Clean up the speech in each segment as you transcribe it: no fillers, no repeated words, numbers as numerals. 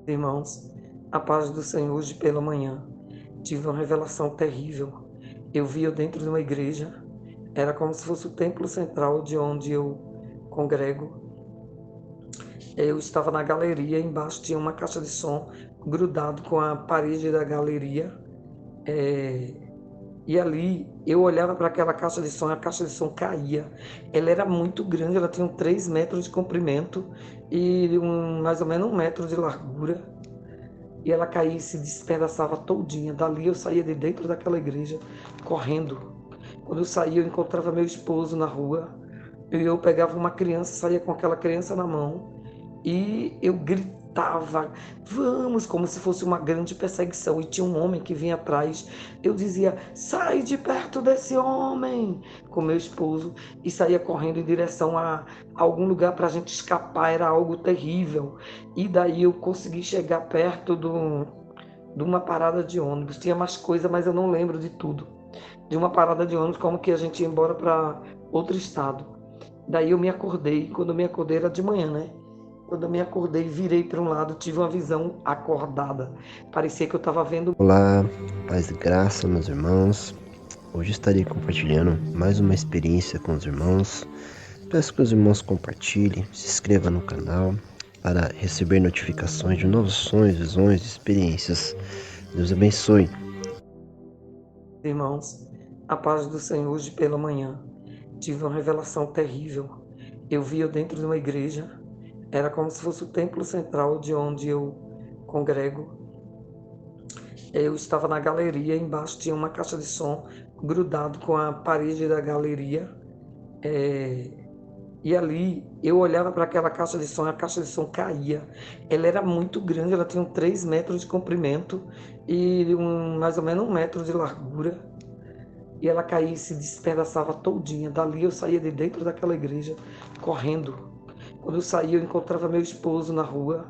Irmãos, a paz do Senhor hoje pela manhã. Tive uma revelação terrível. Eu vi eu dentro de uma igreja, era como se fosse o templo central de onde eu congrego. Eu estava na galeria, embaixo tinha uma caixa de som grudado com a parede da galeria. E ali eu olhava para aquela caixa de som e a caixa de som caía. Ela era muito grande, ela tinha 3 metros de comprimento e mais ou menos 1 metro de largura. E ela caía e se despedaçava todinha. Dali eu saía de dentro daquela igreja correndo. Quando eu saía, eu encontrava meu esposo na rua. Eu pegava uma criança, saía com aquela criança na mão e eu gritava, vamos, como se fosse uma grande perseguição. E tinha um homem que vinha atrás. Eu dizia, sai de perto desse homem, com meu esposo, e saía correndo em direção a algum lugar para a gente escapar. Era algo terrível. E daí eu consegui chegar perto de uma parada de ônibus. Tinha mais coisa, mas eu não lembro de tudo. De uma parada de ônibus, como que a gente ia embora para outro estado. Daí eu me acordei. Quando eu me acordei era de manhã, né? Quando eu me acordei, virei para um lado, tive uma visão acordada. Parecia que eu estava vendo. Olá, paz e graça, meus irmãos. Hoje estarei compartilhando mais uma experiência com os irmãos. Peço que os irmãos compartilhem, se inscrevam no canal para receber notificações de novos sonhos, visões e experiências. Deus abençoe. Irmãos, a paz do Senhor hoje pela manhã. Tive uma revelação terrível. Eu vi eu dentro de uma igreja, era como se fosse o templo central de onde eu congrego. Eu estava na galeria, embaixo tinha uma caixa de som grudado com a parede da galeria. E ali eu olhava para aquela caixa de som e a caixa de som caía. Ela era muito grande, ela tinha 3 metros de comprimento e mais ou menos 1 metro de largura. E ela caía e se despedaçava todinha. Dali eu saía de dentro daquela igreja correndo. Quando eu saía, eu encontrava meu esposo na rua.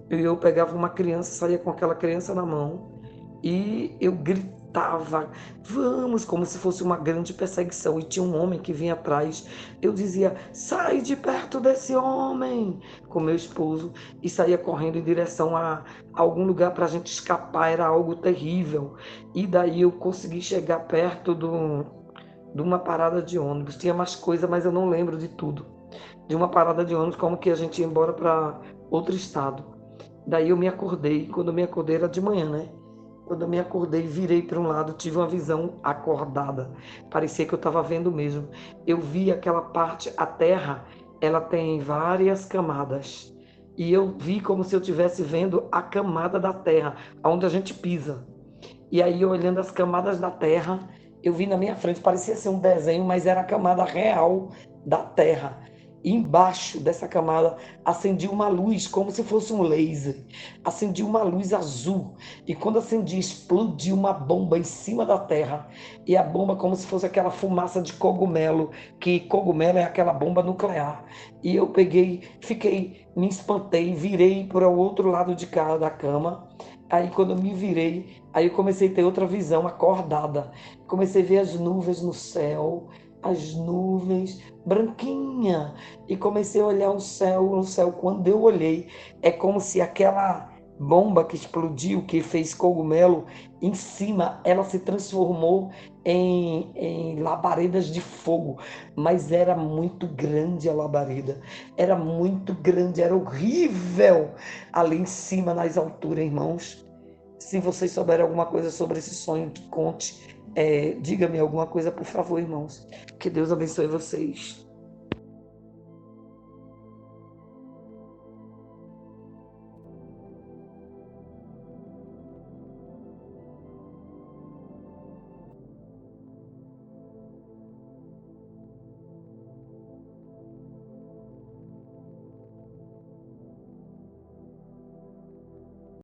Eu pegava uma criança, saía com aquela criança na mão e eu gritava, vamos, como se fosse uma grande perseguição. E tinha um homem que vinha atrás. Eu dizia, sai de perto desse homem, com meu esposo, e saía correndo em direção a algum lugar para a gente escapar. Era algo terrível. E daí eu consegui chegar perto de uma parada de ônibus. Tinha mais coisa, mas eu não lembro de tudo. De uma parada de ônibus, como que a gente ia embora para outro estado. Daí eu me acordei. Quando eu me acordei era de manhã, né? Quando eu me acordei, virei para um lado, tive uma visão acordada. Parecia que eu estava vendo mesmo. Eu vi aquela parte, a terra, ela tem várias camadas. E eu vi como se eu estivesse vendo a camada da terra, onde a gente pisa. E aí, olhando as camadas da terra, eu vi na minha frente, parecia ser um desenho, mas era a camada real da terra. E embaixo dessa camada acendia uma luz, como se fosse um laser. Acendia uma luz azul. E quando acendia, explodiu uma bomba em cima da terra. E a bomba, como se fosse aquela fumaça de cogumelo, que cogumelo é aquela bomba nuclear. E eu peguei, fiquei, me espantei, virei para o outro lado de cá da cama. Aí, quando eu me virei, aí eu comecei a ter outra visão acordada. Comecei a ver as nuvens no céu, as nuvens branquinha. E comecei a olhar o céu, no céu. Quando eu olhei, é como se aquela bomba que explodiu, que fez cogumelo, em cima, ela se transformou em labaredas de fogo. Mas era muito grande a labareda. Era muito grande, era horrível ali em cima, nas alturas, irmãos. Se vocês souberem alguma coisa sobre esse sonho, que conte. Diga-me alguma coisa, por favor, irmãos. Que Deus abençoe vocês.